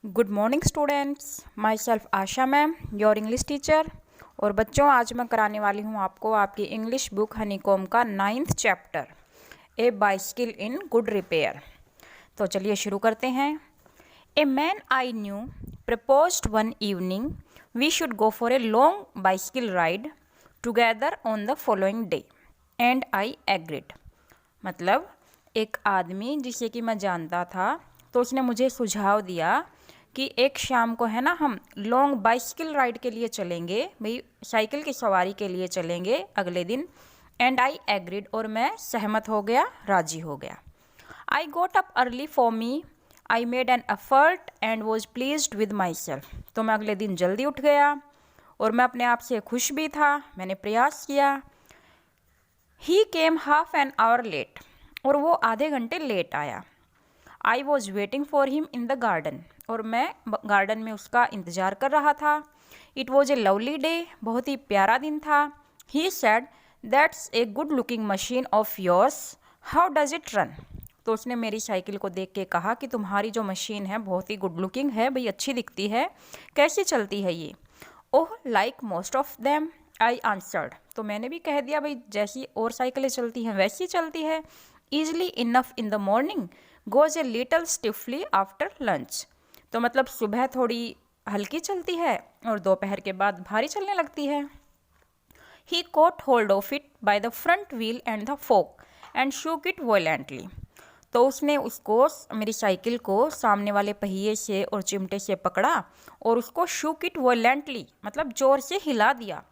Good morning students, my self Asha ma'am, your English teacher. और बच्चों, आज मैं कराने वाली हूँ आपको आपकी इंग्लिश बुक हनीकॉम का 9th chapter, a bicycle in good repair. तो चलिए शुरू करते हैं। A man I knew proposed one evening we should go for a long bicycle ride together on the following day and I agreed. मतलब एक आदमी जिसे कि मैं जानता था, तो उसने मुझे सुझाव दिया कि एक शाम को है ना, हम लॉन्ग बाइसिकल राइड के लिए चलेंगे, भाई साइकिल की सवारी के लिए चलेंगे अगले दिन। एंड आई एग्रीड, और मैं सहमत हो गया, राजी हो गया। I got up early for me, I made an effort and was pleased with myself. तो मैं अगले दिन जल्दी उठ गया और मैं अपने आप से खुश भी था, मैंने प्रयास किया। ही केम हाफ एन आवर लेट, और वो आधे घंटे लेट आया। I was waiting for him in the garden, और मैं गार्डन में उसका इंतज़ार कर रहा था। It was a lovely day, बहुत ही प्यारा दिन था। He said that's a good looking machine of yours, how does it run. तो उसने मेरी साइकिल को देख के कहा कि तुम्हारी जो मशीन है बहुत ही गुड लुकिंग है, भाई अच्छी दिखती है, कैसी चलती है ये। Oh like most of them, I answered. तो मैंने भी कह दिया, भाई जैसी और साइकिलें चलती हैं वैसी चलती है। Easily enough in the morning, goes a little stiffly after lunch. तो मतलब सुबह थोड़ी हल्की चलती है और दोपहर के बाद भारी चलने लगती है। He caught hold of it by the front wheel and the fork and shook it violently. तो उसने उसको, मेरी साइकिल को सामने वाले पहिए से और चिमटे से पकड़ा और उसको शूक इट वॉयलेंटली, मतलब जोर से हिला दिया।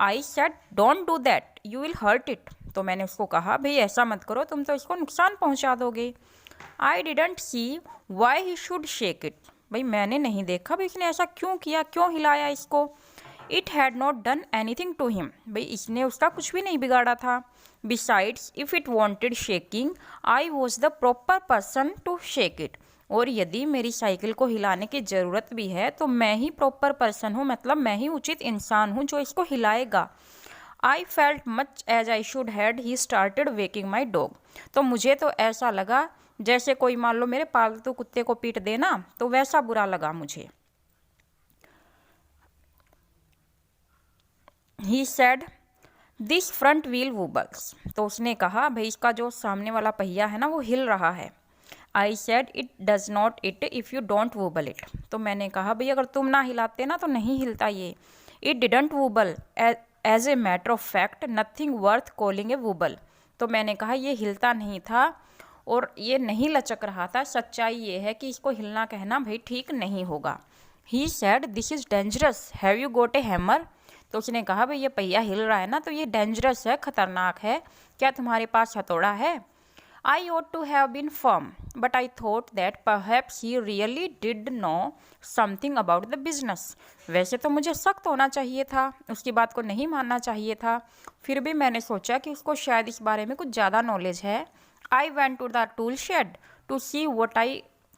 I said don't do that, you will hurt it. तो मैंने उसको कहा, भाई ऐसा मत करो, तुम तो इसको नुकसान पहुंचा दोगे। I didn't see why he should shake it. भाई मैंने नहीं देखा भाई इसने ऐसा क्यों किया, क्यों हिलाया इसको। It had not done anything to him, भाई इसने उसका कुछ भी नहीं बिगाड़ा था। Besides if it wanted shaking, I was the proper person to shake it. और यदि मेरी साइकिल को हिलाने की ज़रूरत भी है तो मैं ही प्रॉपर पर्सन हूँ, मतलब मैं ही उचित इंसान हूँ जो इसको हिलाएगा। I felt much as I should had he started waking my dog. तो मुझे तो ऐसा लगा जैसे कोई मान लो मेरे पालतू कुत्ते को पीट देना, तो वैसा बुरा लगा मुझे। He said this front wheel wobbles. तो उसने कहा, भाई इसका जो सामने वाला पहिया है ना वो हिल रहा है। I said it does not it if you don't wobble it. तो मैंने कहा, भाई अगर तुम ना हिलाते ना तो नहीं हिलता ये। It didn't wobble as a matter of fact, nothing worth calling a wobble. तो मैंने कहा ये हिलता नहीं था और ये नहीं लचक रहा था, सच्चाई ये है कि इसको हिलना कहना भाई ठीक नहीं होगा। ही said this is dangerous, have you got A hammer. तो उसने कहा, भाई ये पहिया हिल रहा है ना तो ये डेंजरस है, खतरनाक है, क्या तुम्हारे पास हथौड़ा है। आई ought to have been firm, but I thought that perhaps he really did know something about the business. वैसे तो मुझे सख्त होना चाहिए था, उसकी बात को नहीं मानना चाहिए था, फिर भी मैंने सोचा कि उसको शायद इस बारे में कुछ ज़्यादा नॉलेज है। आई went to the tool shed to see what I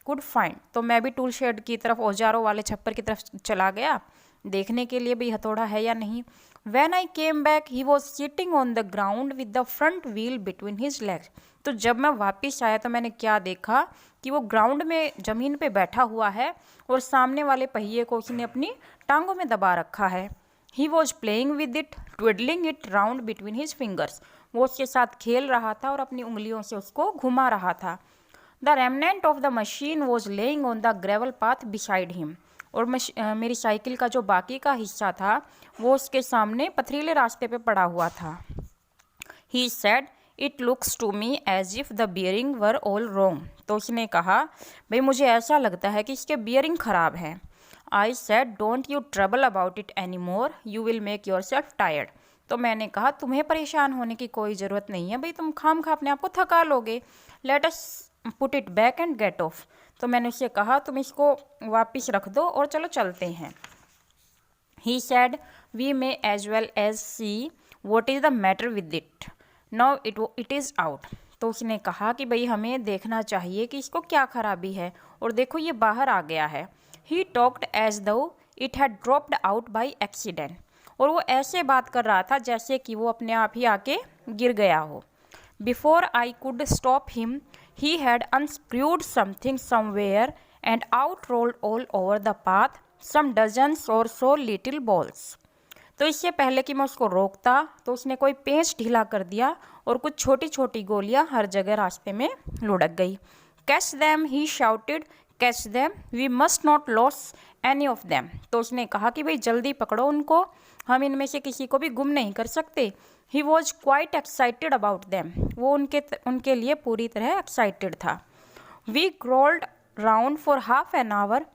could find. तो मैं भी टूल शेड की तरफ, औजारों वाले छप्पर की तरफ चला गया देखने के लिए भी हथौड़ा है या नहीं। When I came back, he was sitting on the ground with the front wheel between his legs. तो जब मैं वापस आया तो मैंने क्या देखा कि वो ग्राउंड में ज़मीन पे बैठा हुआ है और सामने वाले पहिए को उसने अपनी टांगों में दबा रखा है। He was playing with it, twiddling it round between his fingers. वो उसके साथ खेल रहा था और अपनी उंगलियों से उसको घुमा रहा था। The remnant of the machine was laying on the gravel path beside him. और मेरी साइकिल का जो बाकी का हिस्सा था वो उसके सामने पथरीले रास्ते पे पड़ा हुआ था। He said, It looks to me as if the bearing were all wrong. तो उसने कहा, भाई मुझे ऐसा लगता है कि इसके बियरिंग ख़राब हैं। I said, Don't you trouble about it anymore. You will make yourself tired. तो मैंने कहा, तुम्हें परेशान होने की कोई ज़रूरत नहीं है, भाई तुम खामखा अपने आप को थका लोगे। Let us put it back and get off. तो मैंने उससे कहा, तुम इसको वापस रख दो और चलो चलते हैं। He said, We may as well as see what is the matter with it. Now it is out. तो उसने कहा कि भाई हमें देखना चाहिए कि इसको क्या खराबी है, और देखो ये बाहर आ गया है। He talked as though it had dropped out by accident. और वो ऐसे बात कर रहा था जैसे कि वो अपने आप ही आके गिर गया हो। Before I could stop him, he had unscrewed something somewhere and out rolled all over the path some dozens or so little balls. तो इससे पहले कि मैं उसको रोकता तो उसने कोई पेंच ढीला कर दिया और कुछ छोटी छोटी गोलियां हर जगह रास्ते में लुढ़क गई. Catch them, he shouted, catch them, we must not lose any of them. तो उसने कहा कि भाई जल्दी पकड़ो उनको, हम इनमें से किसी को भी गुम नहीं कर सकते. He was quite excited about them. वो उनके लिए पूरी तरह एक्साइटेड था. We crawled round for half an hour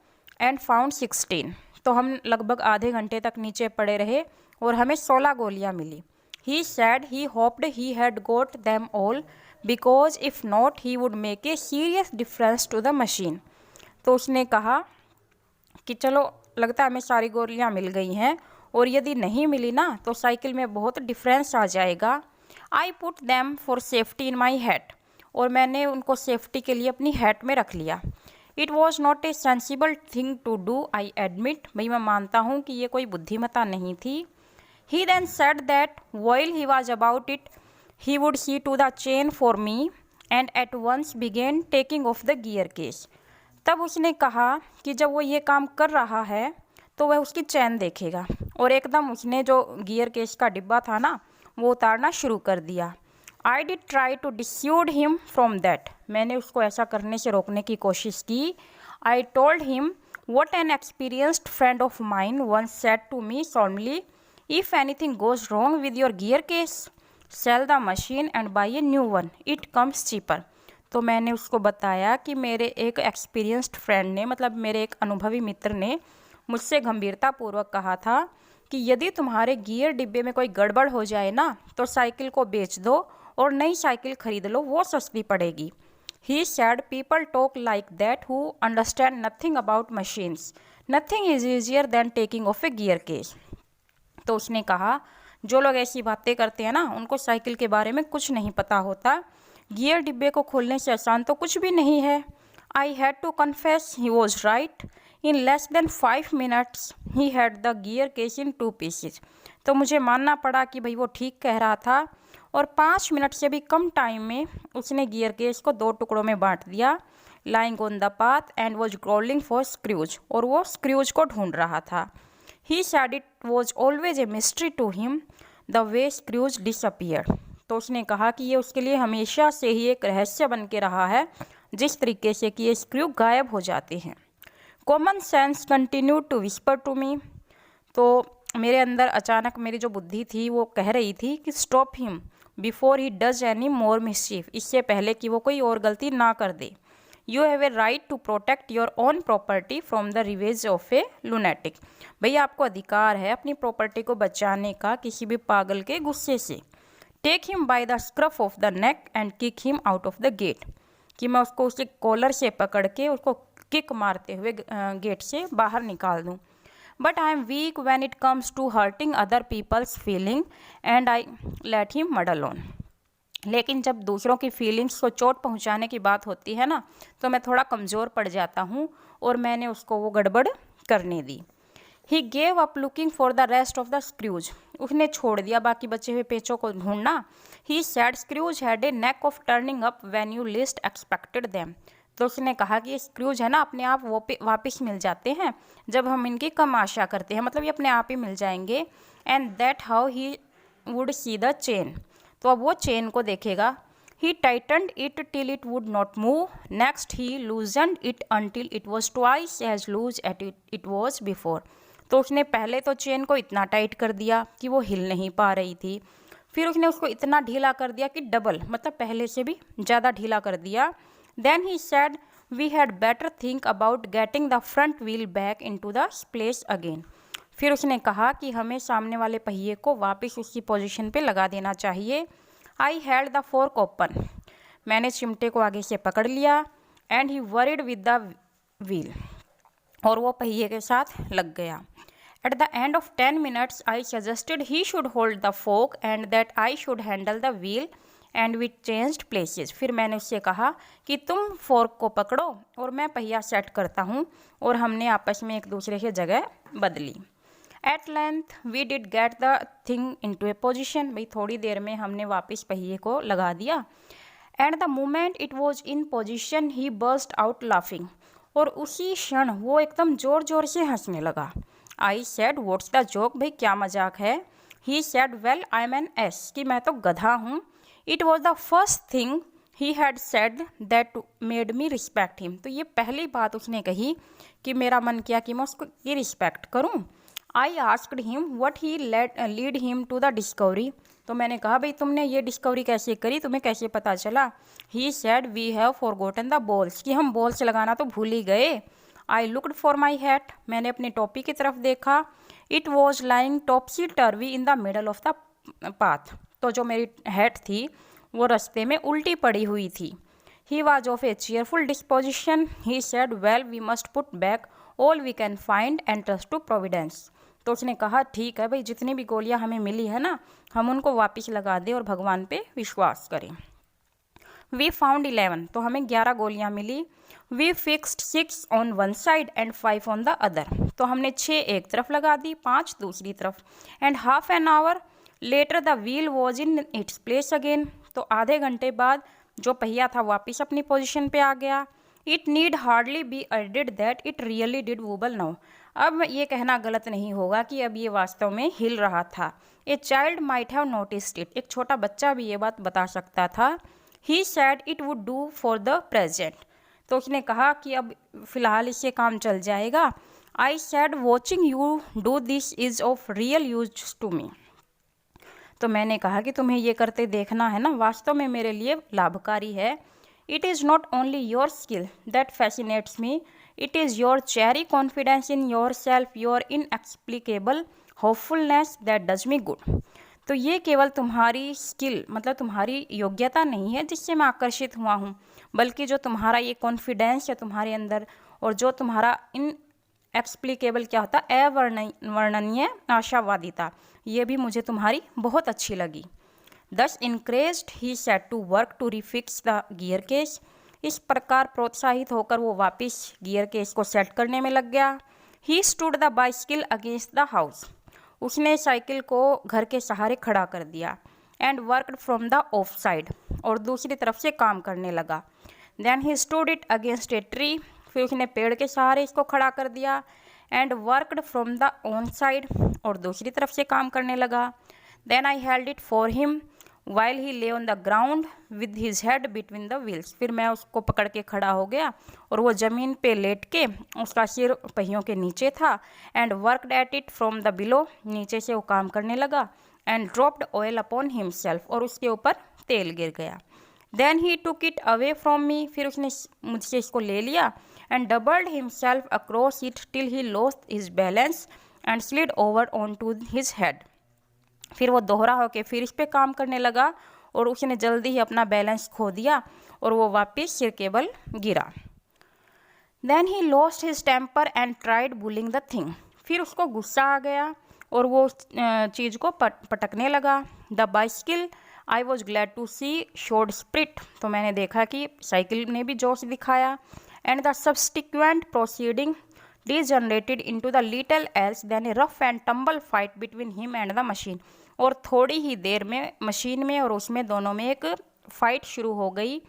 and found 16. तो हम लगभग आधे घंटे तक नीचे पड़े रहे और हमें 16 गोलियां मिली. He said he hoped he had got them all because if not he would make a serious difference to the machine. तो उसने कहा कि चलो लगता है हमें सारी गोलियां मिल गई हैं और यदि नहीं मिली ना तो साइकिल में बहुत डिफरेंस आ जाएगा. I put them for safety in my hat. और मैंने उनको सेफ्टी के लिए अपनी हैट में रख लिया. It was not a sensible thing to do, I admit. भाई मैं मानता हूँ कि ये कोई बुद्धिमत्ता नहीं थी. He then said that while he was about it he would see to the chain for me and at once began taking off the gear case. तब उसने कहा कि जब वो ये काम कर रहा है तो वह उसकी चैन देखेगा और एकदम उसने जो गियर केस का डिब्बा था ना वो उतारना शुरू कर दिया. I did try to dissuade him from that. मैंने उसको ऐसा करने से रोकने की कोशिश की. I told him what an experienced friend of mine once said to me solemnly, if anything goes wrong with your gear case sell the machine and buy a new one, it comes cheaper. तो मैंने उसको बताया कि मेरे एक experienced friend ने, मतलब मेरे एक अनुभवी मित्र ने मुझसे गंभीरतापूर्वक कहा था कि यदि तुम्हारे गियर डिब्बे में कोई गड़बड़ हो जाए ना तो साइकिल को बेच दो और नई साइकिल खरीद लो, वो सस्ती पड़ेगी. He said people talk like that who understand nothing about machines, nothing is easier than taking off a gear case. तो उसने कहा जो लोग ऐसी बातें करते हैं ना उनको साइकिल के बारे में कुछ नहीं पता होता. गियर डिब्बे को खोलने से आसान तो कुछ भी नहीं है. I had to confess he was right. In less than 5 minutes he had the gear case in 2 pieces. तो मुझे मानना पड़ा कि भाई वो ठीक कह रहा था और 5 मिनट से भी कम टाइम में उसने गियर केस को 2 टुकड़ों में बांट दिया. Lying on the path and was growling for screws. और वो स्क्रूज को ढूंढ रहा था. He said it was always a mystery to him the way screws disappear. तो उसने कहा कि ये उसके लिए हमेशा से ही एक रहस्य बन के रहा है जिस तरीके से कि ये स्क्रू गायब हो जाते हैं. Common sense continue to whisper to me. तो मेरे अंदर अचानक मेरी जो बुद्धि थी वो कह रही थी कि stop him before he does any more mischief. इससे पहले कि वो कोई और गलती ना कर दे. You have a right to protect your own property from the ravages of a lunatic. भैया आपको अधिकार है अपनी प्रॉपर्टी को बचाने का किसी भी पागल के गुस्से से. Take him by the scruff of the neck and kick him out of the gate. कि मैं उसको उसे कॉलर से पकड़ के उसको किक मारते हुए गेट से बाहर निकाल दूं. But I am weak when it comes to hurting other people's feeling and I let him muddle on. लेकिन जब दूसरों की फीलिंग्स को चोट पहुंचाने की बात होती है ना तो मैं थोड़ा कमज़ोर पड़ जाता हूं और मैंने उसको वो गड़बड़ करने दी. He gave up looking for the rest of the screws. उसने छोड़ दिया बाकी बचे हुए पेचों को ढूंढना. He said screws had a knack of turning up when you least expected them. तो उसने कहा कि ये स्क्रूज है ना अपने आप वापस मिल जाते हैं जब हम इनकी कम आशा करते हैं, मतलब ये अपने आप ही मिल जाएंगे. And that how he would see the chain. तो अब वो चेन को देखेगा. He tightened it till it would not move. Next he loosened it until it was twice as loose at it was before. तो उसने पहले तो chain को इतना टाइट कर दिया कि वो हिल नहीं पा रही थी. फिर उसने उसको इतना ढीला कर दिया कि डबल, मतलब पहले से भी ज़्यादा ढीला कर दिया. Then he said we had better think about getting the front wheel back into the place again. फिर उसने कहा कि हमें सामने वाले पहिए को वापस उसकी पोजीशन पे लगा देना चाहिए. I had the fork open. मैंने चिमटे को आगे से पकड़ लिया. And he worried with the wheel. और वो पहिए के साथ लग गया. At the end of 10 minutes I suggested he should hold the fork and that I should handle the wheel and we changed places. फिर मैंने उससे कहा कि तुम फोर्क को पकड़ो और मैं पहिया सेट करता हूँ और हमने आपस में एक दूसरे की जगह बदली. At length we did get the thing into a position. भाई थोड़ी देर में हमने वापस पहिए को लगा दिया. And the moment it was in position he burst out laughing. और उसी क्षण वो एकदम ज़ोर ज़ोर से हंसने लगा। I said what's the joke, भाई क्या मजाक है। He said well I am an ass, कि मैं तो गधा हूँ। It was the first thing he had said that made me respect him, तो ये पहली बात उसने कही कि मेरा मन किया कि मैं उसको ये रिस्पेक्ट करूँ। I asked him what he lead him to the discovery, तो मैंने कहा भाई तुमने ये डिस्कवरी कैसे करी, तुम्हें कैसे पता चला। He said we have forgotten the balls, कि हम बॉल्स लगाना तो भूल ही गए। I looked for my hat, मैंने अपनी टोपी की तरफ देखा। It was lying topsy turvy in the middle of the path, तो जो मेरी हैट थी वो रास्ते में उल्टी पड़ी हुई थी। He was of a cheerful disposition. He said well we must put back all we can find and trust to providence, तो उसने कहा ठीक है भाई, जितनी भी गोलियां हमें मिली है ना, हम उनको वापस लगा दें और भगवान पे विश्वास करें। वी फाउंड 11, तो हमें 11 गोलियां मिली। We fixed 6 on one side and 5 on the other, तो हमने 6 एक तरफ लगा दी, 5 दूसरी तरफ। And half an hour later the wheel was in its place again, तो आधे घंटे बाद जो पहिया था वापस अपनी पोजीशन पे आ गया। It need hardly be added that it really did wobble now, अब ये कहना गलत नहीं होगा कि अब ये वास्तव में हिल रहा था। A child might have noticed it, एक छोटा बच्चा भी ये बात बता सकता था। He said it would do for the present, तो उसने कहा कि अब फिलहाल इससे काम चल जाएगा। I said watching you do this is of real use to me, तो मैंने कहा कि तुम्हें ये करते देखना है ना, वास्तव में मेरे लिए लाभकारी है। It is not only your skill that fascinates me, it is your cherry confidence in your self, your inexplicable hopefulness that does me good, तो ये केवल तुम्हारी स्किल मतलब तुम्हारी योग्यता नहीं है जिससे मैं आकर्षित हुआ हूँ, बल्कि जो तुम्हारा ये कॉन्फिडेंस है तुम्हारे अंदर, और जो तुम्हारा इन एक्सप्लिकेबल क्या होता है, अवर्णनीय आशावादिता, ये भी मुझे तुम्हारी बहुत अच्छी लगी। Thus encouraged he set to work to refix the gear case, इस प्रकार प्रोत्साहित होकर वो वापस गियर केस को सेट करने में लग गया। He stood the bicycle against the house, उसने साइकिल को घर के सहारे खड़ा कर दिया। And worked from the off side, और दूसरी तरफ से काम करने लगा। Then he stood it against a tree, फिर उसने पेड़ के सहारे इसको खड़ा कर दिया। And worked from the on side, और दूसरी तरफ से काम करने लगा। Then I held it for him while ही ले on the ground with his head between the wheels, फिर मैं उसको पकड़ के खड़ा हो गया और वो ज़मीन पे लेट के उसका सिर पहियों के नीचे था। And worked at it from the below, नीचे से वो काम करने लगा। And dropped oil upon himself, और उसके ऊपर तेल गिर गया। Then he took it away from me, फिर उसने मुझसे इसको ले लिया। And doubled himself across it till he lost his balance and slid over on to his head, फिर वो दोहरा होके फिर इस पे काम करने लगा और उसने जल्दी ही अपना बैलेंस खो दिया और वो वापस सिर के बल गिरा। Then he lost his temper and tried bullying the thing, फिर उसको गुस्सा आ गया और वो चीज़ को पटकने लगा। The bicycle I was glad to see showed spirit, तो मैंने देखा कि साइकिल ने भी जोश दिखाया। And the subsequent proceeding degenerated into the little else than a rough and tumble fight between him and the machine, और थोड़ी ही देर में मशीन में और उसमें दोनों में एक फाइट शुरू हो गई।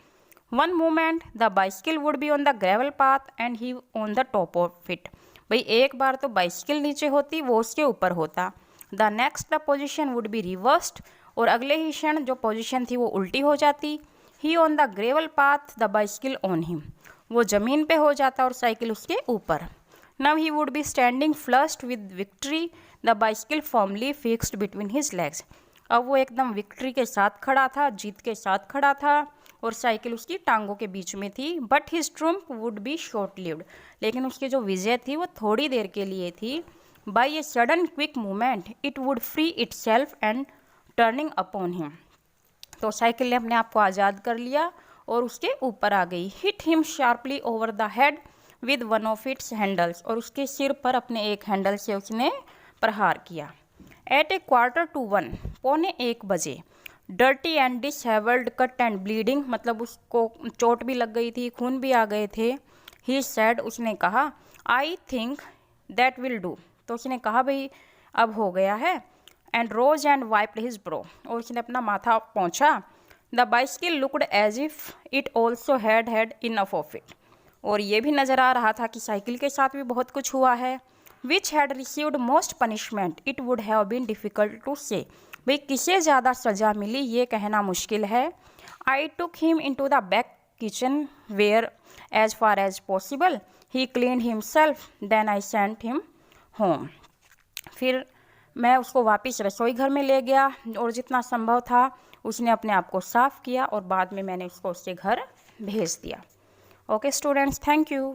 One moment the bicycle would be on the gravel path and he on the top of it, भाई एक बार तो बाइसिकल नीचे होती वो उसके ऊपर होता। The next the position would be reversed, और अगले ही क्षण जो पोजिशन थी वो उल्टी हो जाती। He on the gravel path the bicycle on him, वो ज़मीन पे हो जाता और साइकिल उसके ऊपर। Now he would be standing flushed with victory, the bicycle firmly fixed between his legs. अब वो एकदम विक्ट्री के साथ खड़ा था, जीत के साथ खड़ा था और साइकिल उसकी टांगों के बीच में थी। But his Trump would be short lived, लेकिन उसकी जो विजय थी वो थोड़ी देर के लिए थी। By a sudden quick movement it wood free itself and turning upon him, तो साइकिल ने अपने आप को आज़ाद कर लिया और उसके ऊपर आ गई। Hit him sharply over the head with one of its handles, और उसके सिर पर अपने एक हैंडल से उसने प्रहार किया। एट ए 1:45, 1:45 बजे, dirty and dishevelled cut and bleeding, मतलब उसको चोट भी लग गई थी, खून भी आ गए थे। ही सैड, उसने कहा, I think that will do, तो उसने कहा भाई अब हो गया है। And rose and wiped his brow, और उसने अपना माथा पोंछा। The bicycle looked as if it also had enough of it, और ये भी नज़र आ रहा था कि साइकिल के साथ भी बहुत कुछ हुआ है। Which had received most punishment it would have been difficult to say, भाई किसे ज़्यादा सज़ा मिली ये कहना मुश्किल है। I took him into the back kitchen where as far as possible he clean himself then I sent him home. फिर मैं उसको वापस रसोई घर में ले गया और जितना संभव था उसने अपने आप को साफ़ किया और बाद में मैंने उसको उसके घर भेज दिया। Okay students, thank you.